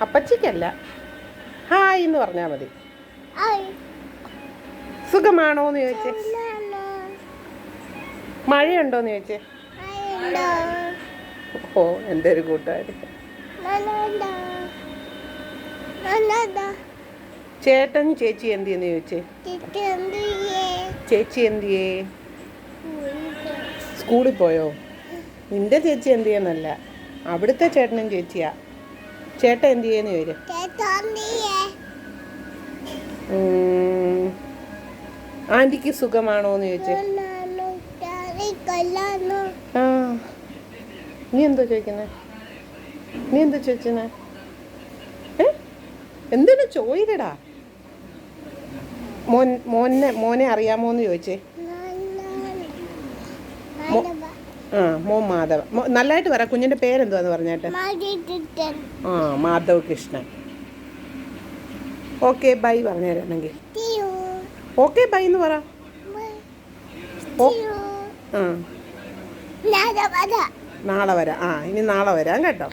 അപ്പച്ചിക്കല്ല, hi എന്ന് പറഞ്ഞാൽ മതി. സുഖമാണോന്ന് ചോദിച്ചേ. മഴയുണ്ടോന്ന് ചോദിച്ചേ. ഓ, എൻ്റെ ഒരു കൂട്ടുകാരി. ചേട്ടൻ ചേച്ചി എന്തിയെന്ന് ചോദിച്ചേ. ചേച്ചി എന്തിയേ? സ്കൂളിൽ പോയോ? നിന്റെ ചേച്ചി എന്തിയെന്നല്ല, അവിടുത്തെ ചേട്ടനും ചേച്ചിയാ. ചേട്ടൻ എന്തിയെന്ന് ചോദിച്ചു. ആൻറ്റിക്ക് സുഖമാണോന്ന് ചോദിച്ചേ. ആ, നീ എന്തോ ചോദിക്കുന്നേ? നീ എന്തോ ചോദിച്ചേ? എന്തിനു ചോദിക്കടാ? മോനെ അറിയാമോന്ന് ചോദിച്ചേ. ആ, മോൻ മാധവ. നല്ലതായിട്ട് പറ, കുഞ്ഞിൻ്റെ പേരെന്തുവാന്ന് പറഞ്ഞേട്ടെ. ആ, മാധവ് കൃഷ്ണൻ. ഓക്കെ ബൈ പറഞ്ഞുതരാണെങ്കിൽ. ഓക്കെ ബൈ എന്ന് പറ. ആ, നാളെ വരാം. ആ, ഇനി നാളെ വരാം കേട്ടോ.